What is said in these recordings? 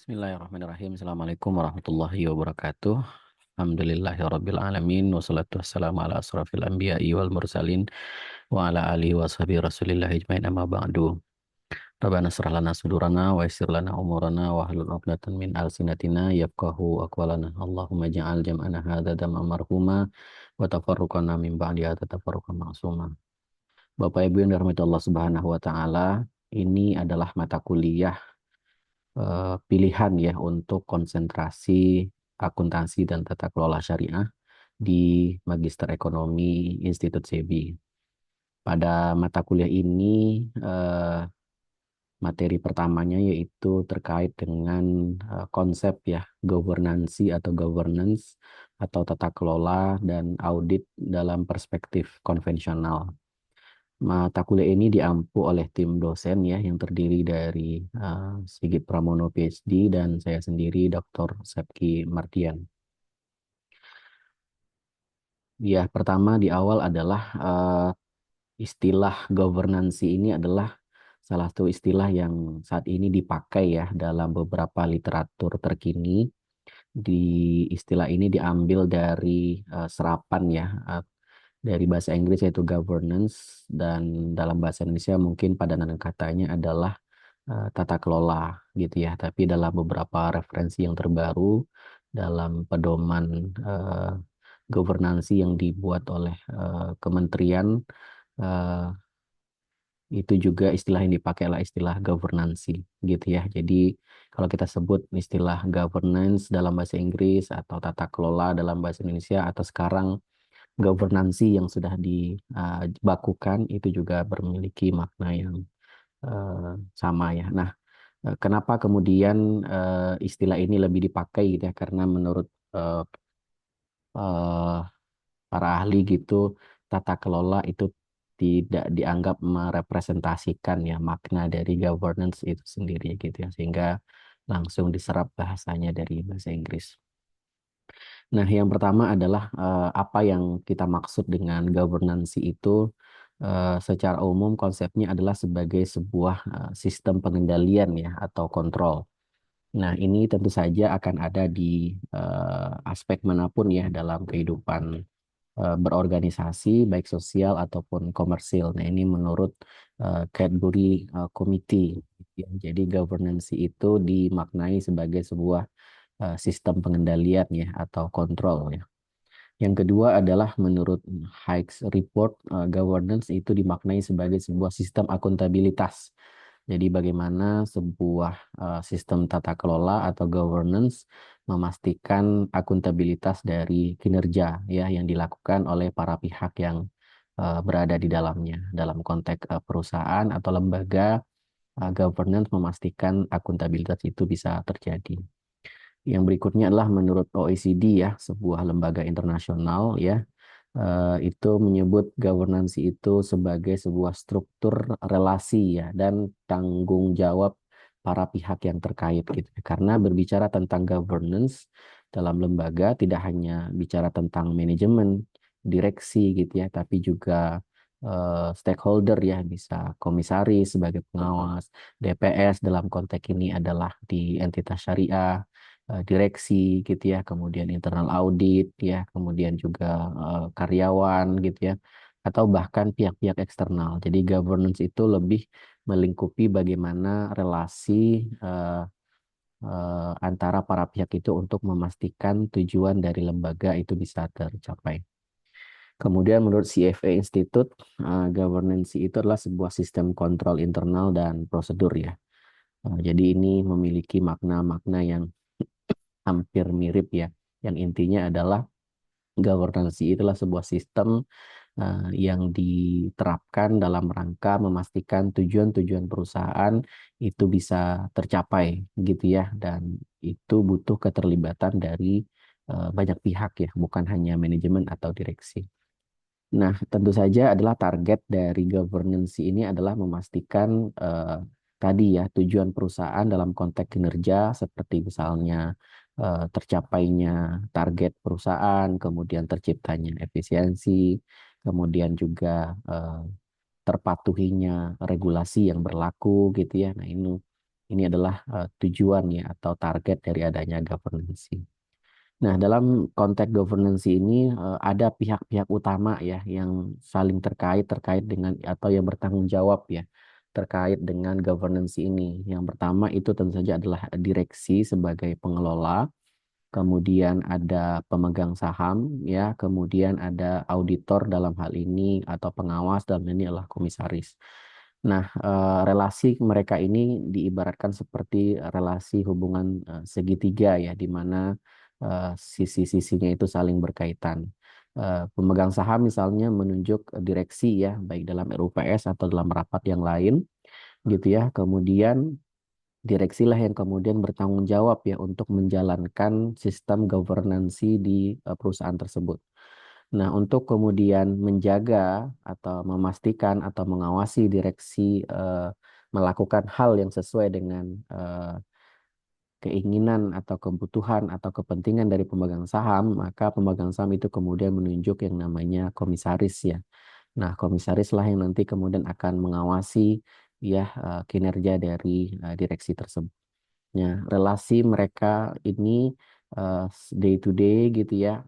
Bismillahirrahmanirrahim. Assalamualaikum warahmatullahi wabarakatuh. Alhamdulillahirabbil alamin wassalatu wassalamu ala asrofil anbiya'i wal mursalin wa ala alihi wa sahbihi rasulillah ajmain amma ba'du. Rabbana shrah lana sudurana wa yassir lana umurana wa hlul 'uqdatam min alsinatina yafqahu aqwalana. Allahumma ja'al jam'ana hadza jam'an marhuma wa tafarruqana min ba'di hadza tafarruqan ma'suma. Bapak Ibu yang dirahmati Allah Subhanahu wa taala, ini adalah mata kuliah pilihan ya untuk konsentrasi akuntansi dan tata kelola syariah di Magister Ekonomi Institut SEBI. Pada mata kuliah ini materi pertamanya yaitu terkait dengan konsep ya governance atau tata kelola dan audit dalam perspektif konvensional. Mata kuliah ini diampu oleh tim dosen ya yang terdiri dari Sigit Pramono PhD dan saya sendiri Dr. Sepki Mardian. Ya, pertama di awal adalah istilah governance ini adalah salah satu istilah yang saat ini dipakai ya dalam beberapa literatur terkini. Di istilah ini diambil dari serapan ya dari bahasa Inggris yaitu governance dan dalam bahasa Indonesia mungkin padanan katanya adalah tata kelola gitu ya. Tapi dalam beberapa referensi yang terbaru dalam pedoman governansi yang dibuat oleh kementerian eh, itu juga istilah yang dipakai adalah istilah governansi gitu ya. Jadi kalau kita sebut istilah governance dalam bahasa Inggris atau tata kelola dalam bahasa Indonesia atau sekarang governansi yang sudah dibakukan itu juga memiliki makna yang sama ya. Nah, kenapa kemudian istilah ini lebih dipakai gitu ya? Karena menurut eh, eh, para ahli gitu, tata kelola itu tidak dianggap merepresentasikan ya makna dari governance itu sendiri gitu ya, sehingga langsung diserap bahasanya dari bahasa Inggris. Nah, yang pertama adalah apa yang kita maksud dengan governance itu. Secara umum konsepnya adalah sebagai sebuah sistem pengendalian ya atau kontrol. Nah, ini tentu saja akan ada di aspek manapun ya dalam kehidupan berorganisasi, baik sosial ataupun komersil. Nah, ini menurut Cadbury Committee. Ya. Jadi, governance itu dimaknai sebagai sebuah sistem pengendalian ya atau kontrol ya. Yang kedua adalah menurut Hikes Report, governance itu dimaknai sebagai sebuah sistem akuntabilitas. Jadi bagaimana sebuah sistem tata kelola atau governance memastikan akuntabilitas dari kinerja ya yang dilakukan oleh para pihak yang berada di dalamnya. Dalam konteks perusahaan atau lembaga, governance memastikan akuntabilitas itu bisa terjadi. Yang berikutnya adalah menurut OECD ya, sebuah lembaga internasional ya, itu menyebut governance itu sebagai sebuah struktur relasi ya dan tanggung jawab para pihak yang terkait gitu. Karena berbicara tentang governance dalam lembaga tidak hanya bicara tentang manajemen, direksi gitu ya, tapi juga stakeholder ya, bisa komisaris sebagai pengawas, DPS dalam konteks ini adalah di entitas syariah, direksi gitu ya, kemudian internal audit ya, kemudian juga karyawan gitu ya, atau bahkan pihak-pihak eksternal. Jadi governance itu lebih melingkupi bagaimana relasi antara para pihak itu untuk memastikan tujuan dari lembaga itu bisa tercapai. Kemudian menurut CFA Institute, governance itu adalah sebuah sistem kontrol internal dan prosedur ya. Jadi ini memiliki makna-makna yang hampir mirip ya. Yang intinya adalah governance itulah sebuah sistem yang diterapkan dalam rangka memastikan tujuan-tujuan perusahaan itu bisa tercapai gitu ya, dan itu butuh keterlibatan dari banyak pihak ya, bukan hanya manajemen atau direksi. Nah, tentu saja adalah target dari governance ini adalah memastikan tadi ya tujuan perusahaan dalam konteks kinerja seperti misalnya tercapainya target perusahaan, kemudian terciptanya efisiensi, kemudian juga terpatuhinya regulasi yang berlaku gitu ya. Nah, ini Ini adalah tujuan ya atau target dari adanya governance. Nah, dalam konteks governance ini ada pihak-pihak utama ya yang saling terkait dengan atau yang bertanggung jawab ya terkait dengan governance ini. Yang pertama itu tentu saja adalah direksi sebagai pengelola, kemudian ada pemegang saham ya, kemudian ada auditor dalam hal ini atau pengawas dalam ini adalah komisaris. Nah, relasi mereka ini diibaratkan seperti relasi hubungan segitiga ya, di mana sisi-sisinya itu saling berkaitan. Pemegang saham misalnya menunjuk direksi ya, baik dalam RUPS atau dalam rapat yang lain, gitu ya. Kemudian direksilah yang kemudian bertanggung jawab ya untuk menjalankan sistem governansi di perusahaan tersebut. Nah, untuk kemudian menjaga atau memastikan atau mengawasi direksi melakukan hal yang sesuai dengan keinginan atau kebutuhan atau kepentingan dari pemegang saham, maka pemegang saham itu kemudian menunjuk yang namanya komisaris ya. Nah, komisaris lah yang nanti kemudian akan mengawasi ya kinerja dari direksi tersebut. Ya, relasi mereka ini day to day gitu ya.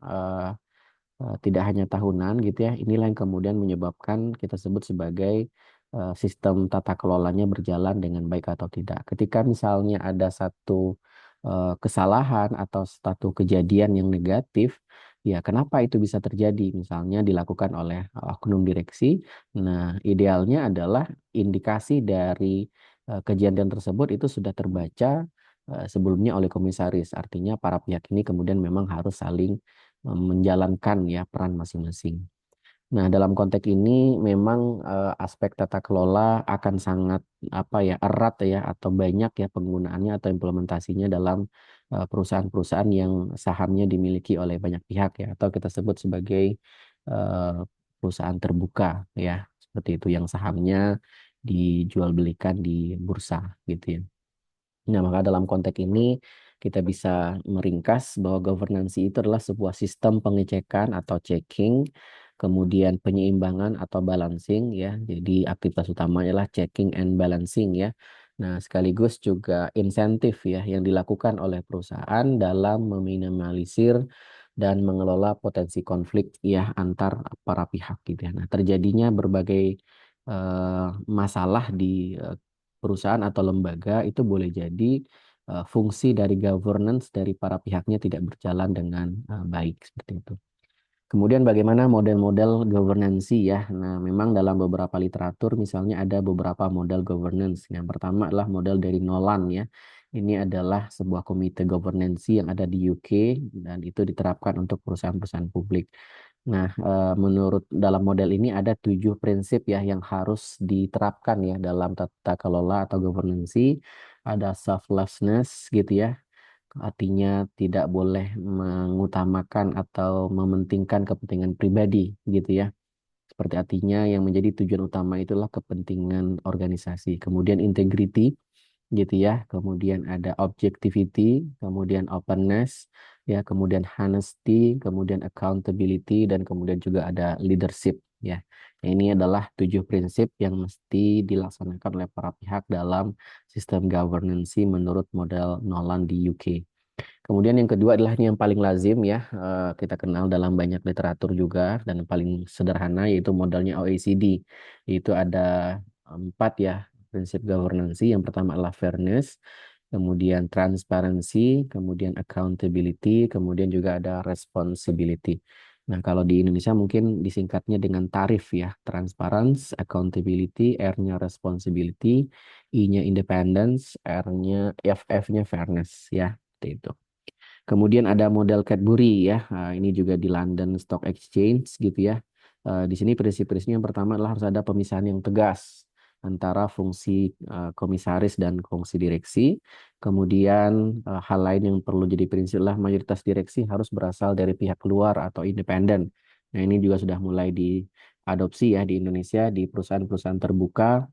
Tidak hanya tahunan gitu ya. Inilah yang kemudian menyebabkan kita sebut sebagai sistem tata kelolanya berjalan dengan baik atau tidak. Ketika misalnya ada satu kesalahan atau satu kejadian yang negatif, ya kenapa itu bisa terjadi? Misalnya dilakukan oleh oknum direksi. Nah, idealnya adalah indikasi dari kejadian tersebut itu sudah terbaca sebelumnya oleh komisaris. Artinya para pihak ini kemudian memang harus saling menjalankan ya peran masing-masing. Nah, dalam konteks ini memang aspek tata kelola akan sangat apa ya erat ya atau banyak ya penggunaannya atau implementasinya dalam perusahaan-perusahaan yang sahamnya dimiliki oleh banyak pihak ya atau kita sebut sebagai eh, perusahaan terbuka ya seperti itu yang sahamnya dijual belikan di bursa gitu ya. Nah, maka dalam konteks ini kita bisa meringkas bahwa governance itu adalah sebuah sistem pengecekan atau checking, kemudian penyeimbangan atau balancing ya. Jadi aktivitas utamanya adalah checking and balancing ya. Nah, sekaligus juga insentif ya yang dilakukan oleh perusahaan dalam meminimalisir dan mengelola potensi konflik ya antar para pihak gitu ya. Nah, terjadinya berbagai masalah di perusahaan atau lembaga itu boleh jadi fungsi dari governance dari para pihaknya tidak berjalan dengan baik seperti itu. Kemudian bagaimana model-model governance ya? Nah, memang dalam beberapa literatur misalnya ada beberapa model governance. Yang pertama adalah model dari Nolan ya. Ini adalah sebuah komite governance yang ada di UK dan itu diterapkan untuk perusahaan-perusahaan publik. Nah, menurut dalam model ini ada 7 prinsip ya yang harus diterapkan ya dalam tata kelola atau governance. Ada selflessness gitu ya, artinya tidak boleh mengutamakan atau mementingkan kepentingan pribadi gitu ya. Seperti artinya yang menjadi tujuan utama itulah kepentingan organisasi. Kemudian integrity gitu ya. Kemudian ada objectivity, kemudian openness, ya, kemudian honesty, kemudian accountability, dan kemudian juga ada leadership ya. Nah, ini adalah 7 prinsip yang mesti dilaksanakan oleh para pihak dalam sistem governance menurut model Nolan di UK. Kemudian yang kedua adalah ini yang paling lazim ya, kita kenal dalam banyak literatur juga dan paling sederhana yaitu modelnya OECD. Itu ada 4 ya prinsip governance. Yang pertama adalah fairness, kemudian transparency, kemudian accountability, kemudian juga ada responsibility. Nah, kalau di Indonesia mungkin disingkatnya dengan tarif ya, transparency, accountability, R-nya responsibility, I-nya independence, R-nya, F-nya fairness ya, seperti itu. Kemudian ada model Cadbury ya. Ini juga di London Stock Exchange gitu ya. Di sini prinsip-prinsipnya yang pertama adalah harus ada pemisahan yang tegas antara fungsi komisaris dan fungsi direksi. Kemudian hal lain yang perlu jadi prinsip adalah mayoritas direksi harus berasal dari pihak luar atau independen. Nah, ini juga sudah mulai diadopsi ya di Indonesia di perusahaan-perusahaan terbuka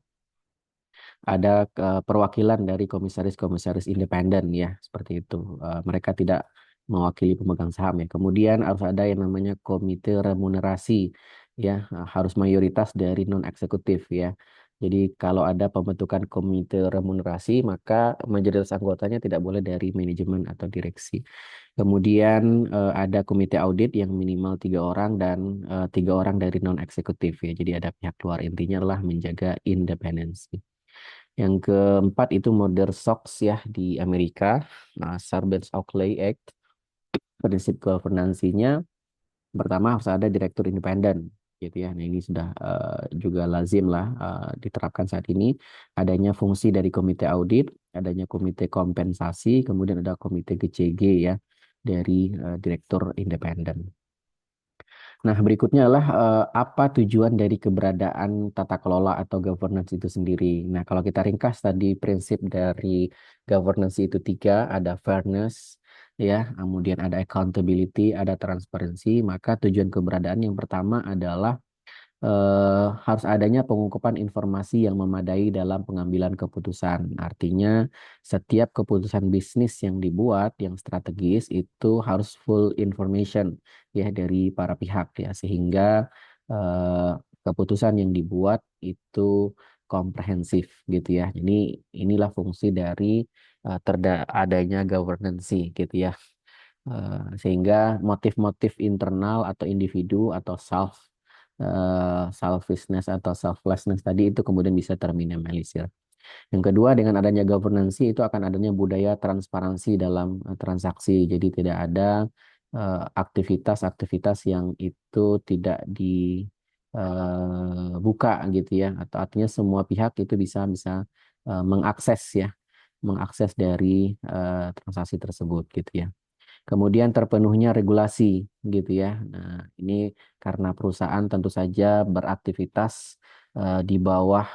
ada perwakilan dari komisaris-komisaris independen ya seperti itu. Mereka tidak mewakili pemegang saham ya. Kemudian harus ada yang namanya komite remunerasi ya harus mayoritas dari non eksekutif ya. Jadi kalau ada pembentukan komite remunerasi, maka mayoritas anggotanya tidak boleh dari manajemen atau direksi. Kemudian ada komite audit yang minimal 3 orang dan 3 orang dari non eksekutif ya. Jadi ada pihak luar, intinya adalah menjaga independensi. Yang keempat itu model SOX ya di Amerika, Sarbanes-Oxley Act. Prinsip governansinya pertama harus ada direktur independen gitu ya. Nah, ini sudah juga lazim lah diterapkan saat ini. Adanya fungsi dari komite audit, adanya komite kompensasi, kemudian ada komite GCG ya dari direktur independen. Nah, berikutnya adalah apa tujuan dari keberadaan tata kelola atau governance itu sendiri. Nah, kalau kita ringkas tadi prinsip dari governance itu tiga, ada fairness, ya, kemudian ada accountability, ada transparency. Maka tujuan keberadaan yang pertama adalah harus adanya pengungkapan informasi yang memadai dalam pengambilan keputusan. Artinya, setiap keputusan bisnis yang dibuat, yang strategis, itu harus full information ya dari para pihak ya, sehingga eh, keputusan yang dibuat itu komprehensif gitu ya. Jadi inilah fungsi dari adanya governance gitu ya. Sehingga motif-motif internal atau individu atau selfishness atau selflessness tadi itu kemudian bisa terminimalisir. Yang kedua, dengan adanya governance itu akan adanya budaya transparansi dalam transaksi. Jadi tidak ada aktivitas-aktivitas yang itu tidak dibuka gitu ya. Atau artinya semua pihak itu bisa bisa mengakses ya, mengakses dari transaksi tersebut gitu ya. Kemudian terpenuhnya regulasi gitu ya. Nah, ini karena perusahaan tentu saja beraktivitas di bawah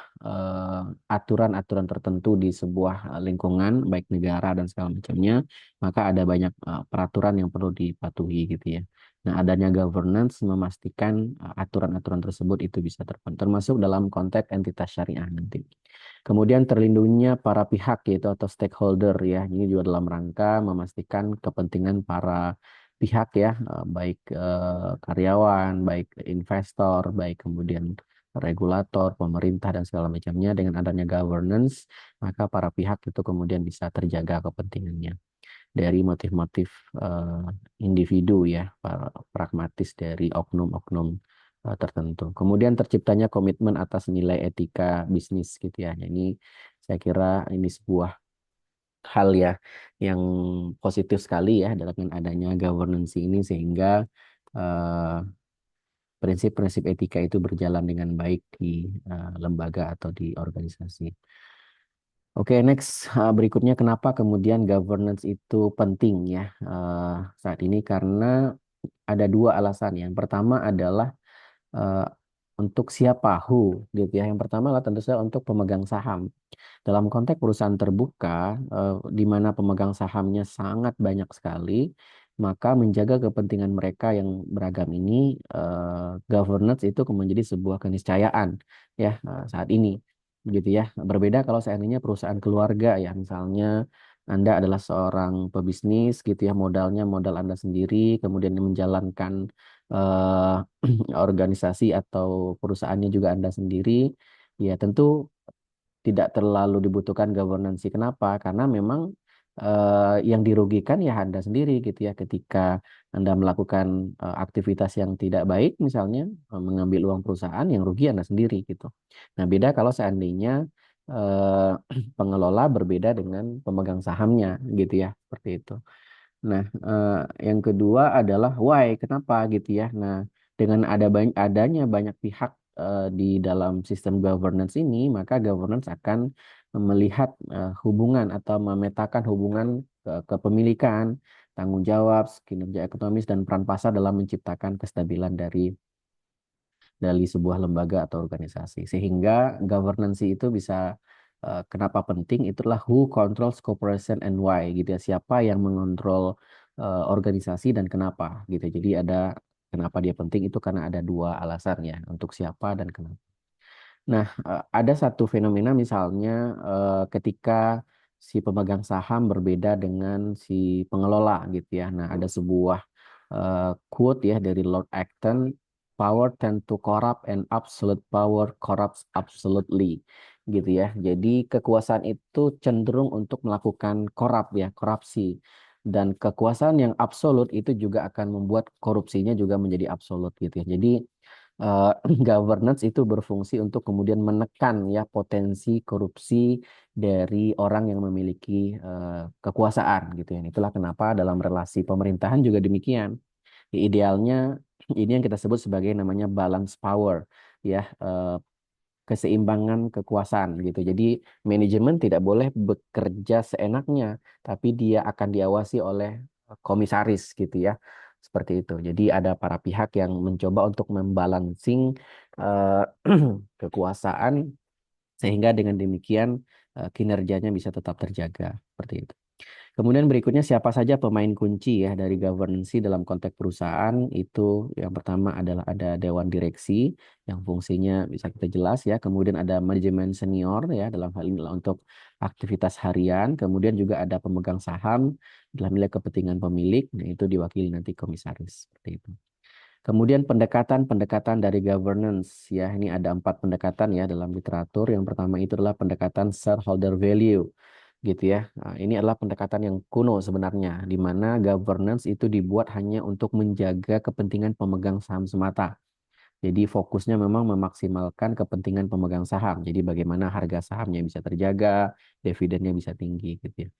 aturan-aturan tertentu di sebuah lingkungan, baik negara dan segala macamnya, maka ada banyak peraturan yang perlu dipatuhi gitu ya. Nah, adanya governance memastikan aturan-aturan tersebut itu bisa terpenuhi, termasuk dalam konteks entitas syariah nanti. Kemudian terlindungnya para pihak yaitu atau stakeholder ya. Ini juga dalam rangka memastikan kepentingan para pihak ya, baik karyawan, baik investor, baik kemudian regulator, pemerintah dan segala macamnya dengan adanya governance, maka para pihak itu kemudian bisa terjaga kepentingannya dari motif-motif eh, individu ya, pragmatis dari oknum-oknum tertentu. Kemudian terciptanya komitmen atas nilai etika bisnis gitu ya. Nah, ini saya kira ini sebuah hal ya yang positif sekali ya dalam adanya governance ini sehingga eh, prinsip-prinsip etika itu berjalan dengan baik di lembaga atau di organisasi. Oke, next berikutnya kenapa kemudian governance itu penting ya saat ini karena ada dua alasan. Yang pertama adalah eh, untuk siapa who gitu ya. Yang pertama adalah tentu saja untuk pemegang saham. Dalam konteks perusahaan terbuka di mana pemegang sahamnya sangat banyak sekali, maka menjaga kepentingan mereka yang beragam ini governance itu menjadi sebuah keniscayaan ya saat ini gitu ya. Berbeda kalau seandainya perusahaan keluarga ya misalnya Anda adalah seorang pebisnis gitu ya, modalnya modal Anda sendiri, kemudian menjalankan eh, organisasi atau perusahaannya juga Anda sendiri, ya tentu tidak terlalu dibutuhkan governance. Kenapa? Karena memang yang dirugikan ya Anda sendiri gitu ya ketika Anda melakukan aktivitas yang tidak baik misalnya mengambil uang perusahaan yang rugi Anda sendiri gitu. Nah, beda kalau seandainya eh, pengelola berbeda dengan pemegang sahamnya gitu ya, seperti itu. Nah, yang kedua adalah why, kenapa gitu ya. Nah, dengan adanya banyak pihak di dalam sistem governance ini, maka governance akan melihat hubungan atau memetakan hubungan kepemilikan, tanggung jawab, kinerja ekonomis, dan peran pasar dalam menciptakan kestabilan dari sebuah lembaga atau organisasi. Sehingga governance itu bisa kenapa penting itulah who controls corporation and why gitu ya. Siapa yang mengontrol organisasi dan kenapa gitu. Jadi ada kenapa dia penting itu karena ada dua alasan ya untuk siapa dan kenapa. Nah, ada satu fenomena misalnya ketika si pemegang saham berbeda dengan si pengelola gitu ya. Nah, ada sebuah quote ya dari Lord Acton power tend to corrupt and absolute power corrupts absolutely, gitu ya. Jadi kekuasaan itu cenderung untuk melakukan korupsi. Dan kekuasaan yang absolut itu juga akan membuat korupsinya juga menjadi absolut gitu ya. Jadi eh, governance itu berfungsi untuk kemudian menekan ya potensi korupsi dari orang yang memiliki kekuasaan gitu ya. Itulah kenapa dalam relasi pemerintahan juga demikian. Idealnya ini yang kita sebut sebagai namanya balance power ya, keseimbangan kekuasaan gitu. Jadi manajemen tidak boleh bekerja seenaknya, tapi dia akan diawasi oleh komisaris gitu ya. Seperti itu. Jadi ada para pihak yang mencoba untuk membalancing eh, kekuasaan sehingga dengan demikian kinerjanya bisa tetap terjaga. Seperti itu. Kemudian berikutnya siapa saja pemain kunci ya dari governance dalam konteks perusahaan itu yang pertama adalah ada dewan direksi yang fungsinya bisa kita jelas ya. Kemudian ada manajemen senior ya dalam hal ini adalah untuk aktivitas harian. Kemudian juga ada pemegang saham dalam nilai kepentingan pemilik. Nah itu diwakili nanti komisaris seperti itu. Kemudian pendekatan-pendekatan dari governance ya ini ada 4 pendekatan ya dalam literatur. Yang pertama itu adalah pendekatan shareholder value gitu ya. Nah, ini adalah pendekatan yang kuno sebenarnya, di mana governance itu dibuat hanya untuk menjaga kepentingan pemegang saham semata. Jadi fokusnya memang memaksimalkan kepentingan pemegang saham. Jadi bagaimana harga sahamnya bisa terjaga, dividennya bisa tinggi gitu ya.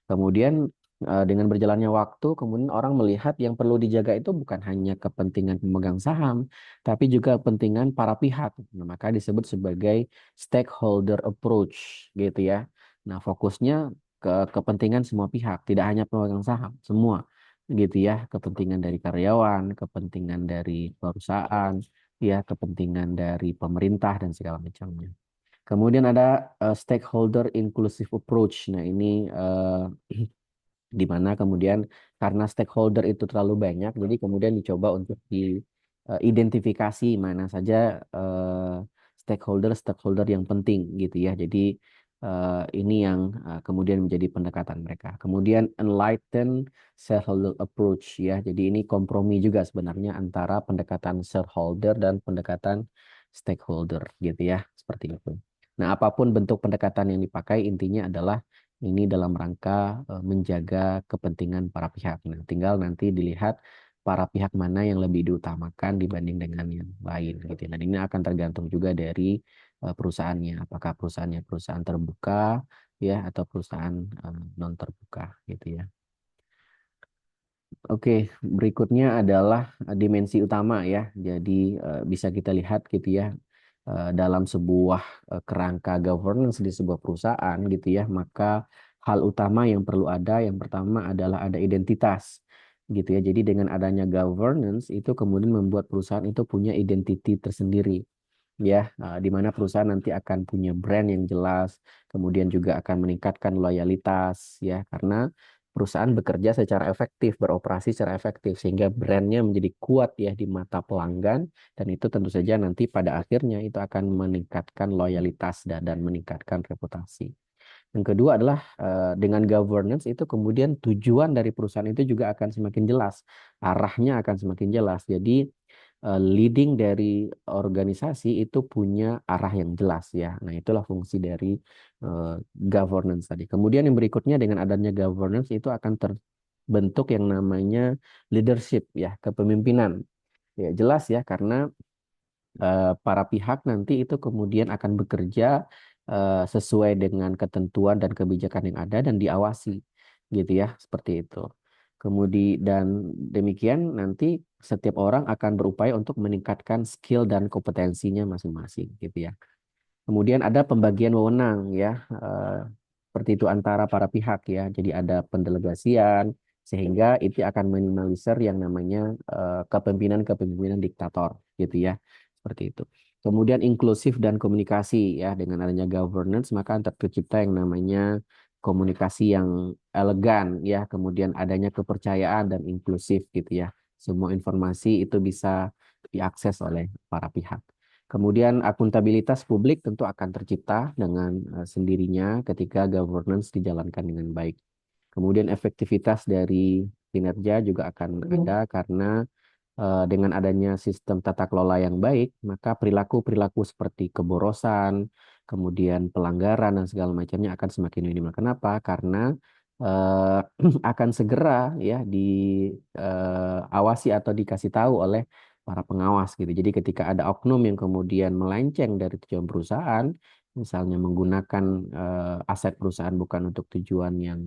Kemudian dengan berjalannya waktu, kemudian orang melihat yang perlu dijaga itu bukan hanya kepentingan pemegang saham, tapi juga kepentingan para pihak. Nah, maka disebut sebagai stakeholder approach gitu ya. Nah, fokusnya ke kepentingan semua pihak, tidak hanya pemegang saham, semua gitu ya. Kepentingan dari karyawan, kepentingan dari perusahaan, ya kepentingan dari pemerintah dan segala macamnya. Kemudian ada stakeholder inclusive approach. Nah, ini di mana kemudian karena stakeholder itu terlalu banyak, jadi kemudian dicoba untuk diidentifikasi mana saja stakeholder-stakeholder yang penting gitu ya. Jadi ini yang kemudian menjadi pendekatan mereka. Kemudian enlighten shareholder approach ya. Jadi ini kompromi juga sebenarnya antara pendekatan shareholder dan pendekatan stakeholder gitu ya, seperti itu. Nah, apapun bentuk pendekatan yang dipakai intinya adalah ini dalam rangka menjaga kepentingan para pihak. Nah, tinggal nanti dilihat para pihak mana yang lebih diutamakan dibanding dengan yang lain gitu ya. Dan ini akan tergantung juga dari perusahaannya. Apakah perusahaannya perusahaan terbuka ya atau perusahaan non terbuka gitu ya. Oke, berikutnya adalah dimensi utama ya. Jadi bisa kita lihat gitu ya dalam sebuah kerangka governance di sebuah perusahaan gitu ya, maka hal utama yang perlu ada yang pertama adalah ada identitas gitu ya. Jadi dengan adanya governance itu kemudian membuat perusahaan itu punya identiti tersendiri ya, di mana perusahaan nanti akan punya brand yang jelas, kemudian juga akan meningkatkan loyalitas ya, karena perusahaan bekerja secara efektif, beroperasi secara efektif, sehingga brandnya menjadi kuat ya di mata pelanggan, dan itu tentu saja nanti pada akhirnya itu akan meningkatkan loyalitas dan meningkatkan reputasi. Yang kedua adalah dengan governance itu kemudian tujuan dari perusahaan itu juga akan semakin jelas, arahnya akan semakin jelas. Jadi leading dari organisasi itu punya arah yang jelas ya. Nah, itulah fungsi dari eh, governance tadi. Kemudian yang berikutnya dengan adanya governance itu akan terbentuk yang namanya leadership ya, kepemimpinan. Ya, jelas ya karena para pihak nanti itu kemudian akan bekerja sesuai dengan ketentuan dan kebijakan yang ada dan diawasi gitu ya, seperti itu. Kemudian dan demikian nanti setiap orang akan berupaya untuk meningkatkan skill dan kompetensinya masing-masing gitu ya. Kemudian ada pembagian wewenang ya, seperti itu antara para pihak ya. Jadi ada pendelegasian sehingga itu akan minimalisir yang namanya kepemimpinan-kepemimpinan diktator gitu ya. Seperti itu. Kemudian inklusif dan komunikasi ya, dengan adanya governance maka tercipta yang namanya komunikasi yang elegan ya, kemudian adanya kepercayaan dan inklusif gitu ya. Semua informasi itu bisa diakses oleh para pihak. Kemudian akuntabilitas publik tentu akan tercipta dengan sendirinya ketika governance dijalankan dengan baik. Kemudian efektivitas dari kinerja juga akan ada karena Dengan adanya sistem tata kelola yang baik, maka perilaku-perilaku seperti keborosan, kemudian pelanggaran dan segala macamnya akan semakin minimal. Kenapa? Karena eh, akan segera ya diawasi atau dikasih tahu oleh para pengawas gitu. Jadi ketika ada oknum yang kemudian melenceng dari tujuan perusahaan, misalnya menggunakan aset perusahaan bukan untuk tujuan yang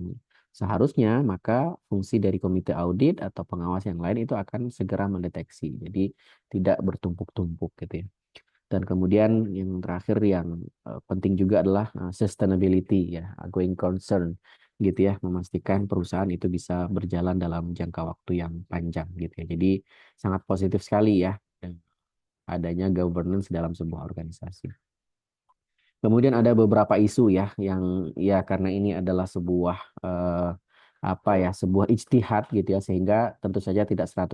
seharusnya, maka fungsi dari komite audit atau pengawas yang lain itu akan segera mendeteksi. Jadi tidak bertumpuk-tumpuk gitu ya. Dan kemudian yang terakhir yang penting juga adalah sustainability ya, going concern gitu ya, memastikan perusahaan itu bisa berjalan dalam jangka waktu yang panjang gitu ya. Jadi sangat positif sekali ya adanya governance dalam sebuah organisasi. Kemudian ada beberapa isu ya yang ya karena ini adalah sebuah apa ya sebuah ijtihad gitu ya sehingga tentu saja tidak 100%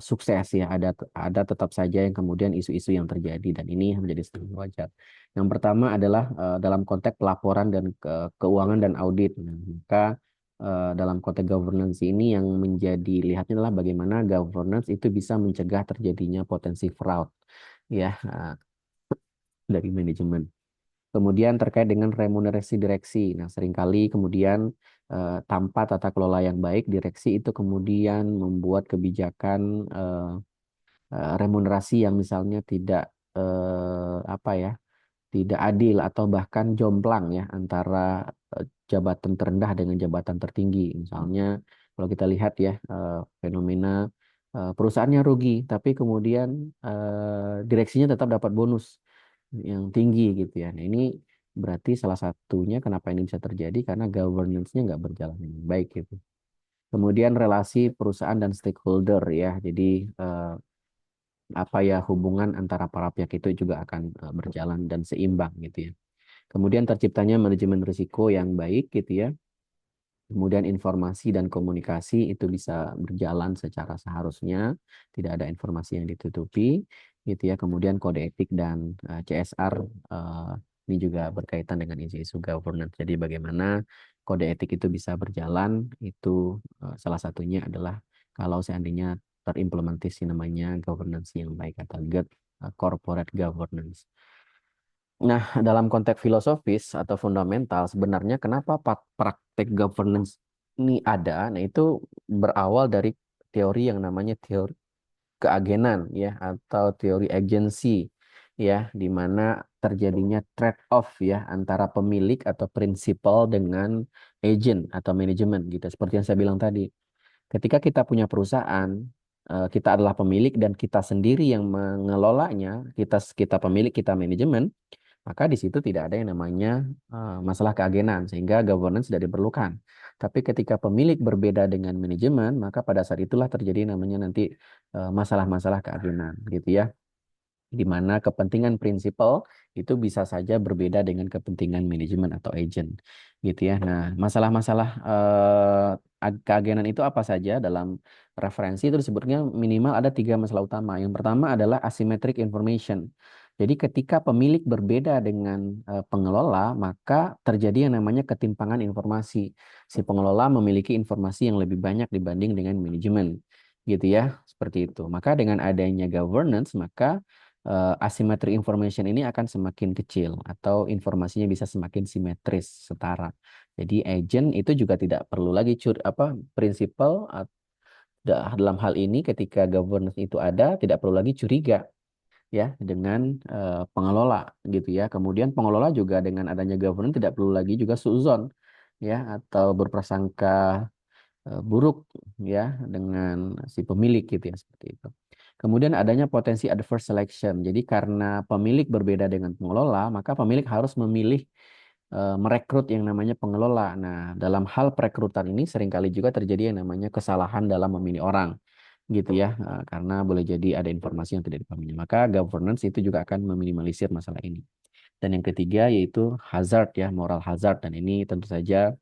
sukses ya ada tetap saja yang kemudian isu-isu yang terjadi dan ini menjadi sangat wajar. Yang pertama adalah dalam konteks pelaporan dan keuangan dan audit. Nah, maka dalam konteks governance ini yang menjadi lihatnya adalah bagaimana governance itu bisa mencegah terjadinya potensi fraud ya dari manajemen. Kemudian terkait dengan remunerasi direksi. Nah, seringkali kemudian tanpa tata kelola yang baik, direksi itu kemudian membuat kebijakan remunerasi yang misalnya tidak apa ya, tidak adil atau bahkan jomplang ya antara jabatan terendah dengan jabatan tertinggi. Misalnya kalau kita lihat ya fenomena perusahaannya rugi, tapi kemudian direksinya tetap dapat bonus yang tinggi gitu ya. Nah, ini berarti salah satunya kenapa ini bisa terjadi karena governance-nya nggak berjalan dengan baik gitu. Kemudian relasi perusahaan dan stakeholder ya. Jadi apa ya hubungan antara para pihak itu juga akan berjalan dan seimbang gitu ya. Kemudian terciptanya manajemen risiko yang baik gitu ya. Kemudian informasi dan komunikasi itu bisa berjalan secara seharusnya, tidak ada informasi yang ditutupi, gitu ya. Kemudian kode etik dan CSR ini juga berkaitan dengan isu-isu governance. Jadi bagaimana kode etik itu bisa berjalan, itu salah satunya adalah kalau seandainya terimplementasi namanya governance yang baik atau good corporate governance. Nah, dalam konteks filosofis atau fundamental, sebenarnya kenapa praktek governance ini ada? Nah, itu berawal dari teori yang namanya teori keagenan, ya, atau teori agency, ya, di mana terjadinya trade-off, ya, antara pemilik atau prinsipal dengan agent atau manajemen, gitu. Seperti yang saya bilang tadi, ketika kita punya perusahaan, kita adalah pemilik dan kita sendiri yang mengelolanya, kita pemilik, kita manajemen maka di situ tidak ada yang namanya masalah keagenan sehingga governance tidak diperlukan. Tapi ketika pemilik berbeda dengan manajemen, maka pada saat itulah terjadi namanya nanti masalah-masalah keagenan gitu ya di mana kepentingan prinsipal itu bisa saja berbeda dengan kepentingan manajemen atau agent gitu ya. Nah, masalah-masalah keagenan itu apa saja dalam referensi itu disebutnya minimal ada tiga masalah utama. Yang pertama adalah asymmetric information. Jadi ketika pemilik berbeda dengan pengelola, maka terjadi yang namanya ketimpangan informasi. Si pengelola memiliki informasi yang lebih banyak dibanding dengan manajemen gitu ya, seperti itu. Maka dengan adanya governance, maka asymmetric information ini akan semakin kecil atau informasinya bisa semakin simetris, setara. Jadi agent itu juga tidak perlu lagi prinsipal dalam hal ini ketika governance itu ada tidak perlu lagi curiga ya dengan pengelola gitu ya. Kemudian pengelola juga dengan adanya governance tidak perlu lagi juga suuzon ya atau berprasangka buruk ya dengan si pemilik gitu ya seperti itu. Kemudian adanya potensi adverse selection. Jadi karena pemilik berbeda dengan pengelola, maka pemilik harus memilih merekrut yang namanya pengelola. Nah, dalam hal perekrutan ini seringkali juga terjadi yang namanya kesalahan dalam memilih orang gitu ya. Karena boleh jadi ada informasi yang tidak dipahami. Maka governance itu juga akan meminimalisir masalah ini. Dan yang ketiga yaitu hazard ya, moral hazard dan ini tentu saja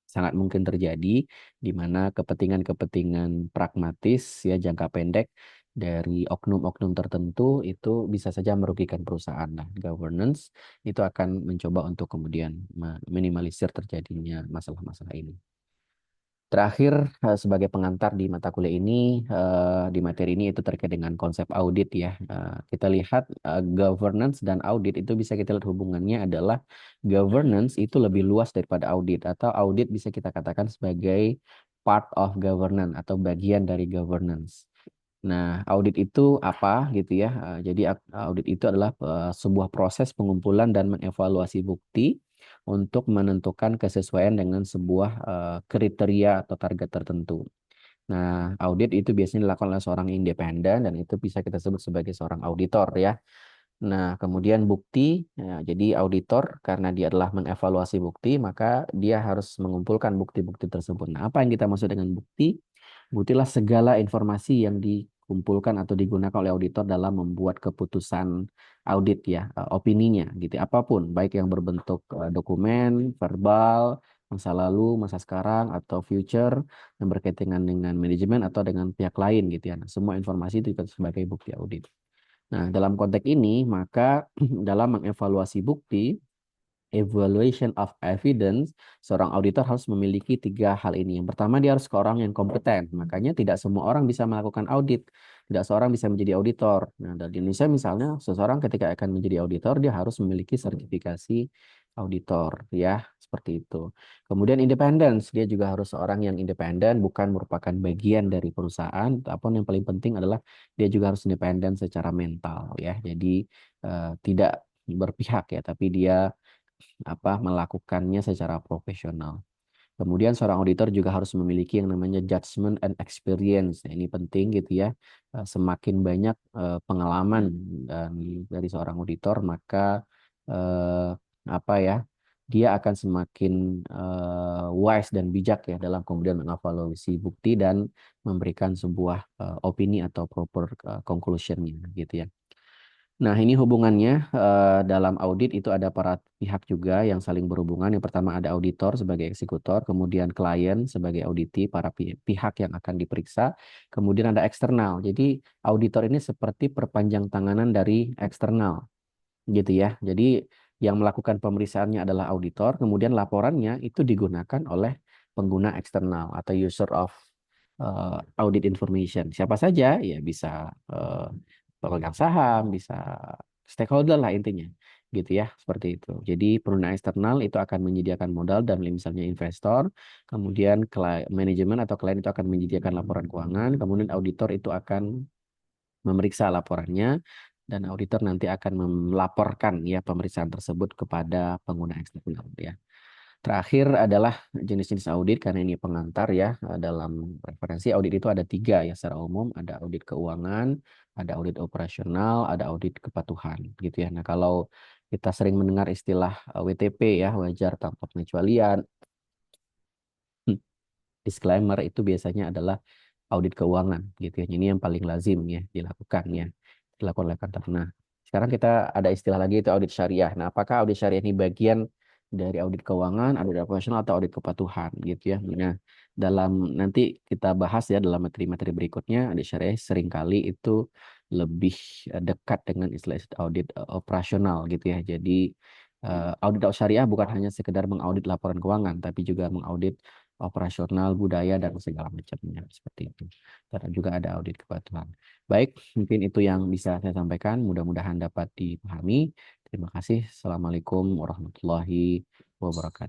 sangat mungkin terjadi di mana kepentingan-kepentingan pragmatis ya jangka pendek dari oknum-oknum tertentu itu bisa saja merugikan perusahaan. Nah, governance itu akan mencoba untuk kemudian meminimalisir terjadinya masalah-masalah ini. Terakhir, sebagai pengantar di mata kuliah ini, di materi ini itu terkait dengan konsep audit ya. Kita lihat governance dan audit itu bisa kita lihat hubungannya adalah governance itu lebih luas daripada audit atau audit bisa kita katakan sebagai part of governance atau bagian dari governance. Nah, audit itu apa gitu ya? Jadi audit itu adalah sebuah proses pengumpulan dan mengevaluasi bukti untuk menentukan kesesuaian dengan sebuah kriteria atau target tertentu. Nah, audit itu biasanya dilakukan oleh seorang independen dan itu bisa kita sebut sebagai seorang auditor ya. Nah, kemudian bukti, ya, jadi auditor karena dia adalah mengevaluasi bukti, maka dia harus mengumpulkan bukti-bukti tersebut. Nah, apa yang kita maksud dengan bukti? Buktilah segala informasi yang dikumpulkan atau digunakan oleh auditor dalam membuat keputusan audit ya, opininya gitu. Apapun, baik yang berbentuk dokumen, verbal, masa lalu, masa sekarang, atau future yang berkaitan dengan manajemen atau dengan pihak lain gitu ya. Nah, semua informasi itu sebagai bukti audit. Nah, dalam konteks ini, maka dalam mengevaluasi bukti, evaluation of evidence, seorang auditor harus memiliki tiga hal ini. Yang pertama, dia harus seorang yang kompeten. Makanya tidak semua orang bisa melakukan audit. Tidak seorang bisa menjadi auditor. Nah, di Indonesia misalnya, seseorang ketika akan menjadi auditor, dia harus memiliki sertifikasi auditor, ya, seperti itu. Kemudian independence, dia juga harus seorang yang independen, bukan merupakan bagian dari perusahaan, ataupun yang paling penting adalah dia juga harus independen secara mental, ya. Jadi tidak berpihak ya, tapi dia melakukannya secara profesional. Kemudian seorang auditor juga harus memiliki yang namanya judgment and experience. Nah, ini penting gitu ya. Semakin banyak pengalaman dan dari seorang auditor, maka eh, apa ya, dia akan semakin wise dan bijak ya dalam kemudian mengevaluasi bukti dan memberikan sebuah opini atau proper conclusion-nya gitu ya. Nah, ini hubungannya dalam audit itu ada para pihak juga yang saling berhubungan. Yang pertama ada auditor sebagai eksekutor, kemudian klien sebagai auditi, para pihak yang akan diperiksa, kemudian ada eksternal. Jadi auditor ini seperti perpanjang tanganan dari eksternal, gitu ya. Jadi yang melakukan pemeriksaannya adalah auditor, kemudian laporannya itu digunakan oleh pengguna eksternal atau user of audit information. Siapa saja ya bisa eh, pemegang saham, bisa stakeholder lah intinya. Gitu ya, seperti itu. Jadi pengguna eksternal itu akan menyediakan modal dan misalnya investor, kemudian manajemen atau klien itu akan menyediakan laporan keuangan, kemudian auditor itu akan memeriksa laporannya dan auditor nanti akan melaporkan ya pemeriksaan tersebut kepada pengguna eksternal ya. Terakhir adalah jenis-jenis audit karena ini pengantar ya dalam referensi audit itu ada tiga ya secara umum ada audit keuangan, ada audit operasional, ada audit kepatuhan gitu ya. Nah kalau kita sering mendengar istilah WTP ya wajar tanpa pengecualian, disclaimer itu biasanya adalah audit keuangan gitu ya. Ini yang paling lazim ya dilakukan oleh kantor. Nah, sekarang kita ada istilah lagi itu audit syariah. Nah, apakah audit syariah ini bagian dari audit keuangan, audit operasional atau audit kepatuhan gitu ya. Nah, dalam nanti kita bahas ya dalam materi-materi berikutnya audit syariah seringkali itu lebih dekat dengan istilah audit operasional gitu ya. Jadi audit syariah bukan hanya sekedar mengaudit laporan keuangan, tapi juga mengaudit operasional, budaya, dan segala macamnya. Seperti itu. Dan juga ada audit kepatuhan. Baik, mungkin itu yang bisa saya sampaikan. Mudah-mudahan dapat dipahami. Terima kasih. Assalamualaikum warahmatullahi wabarakatuh.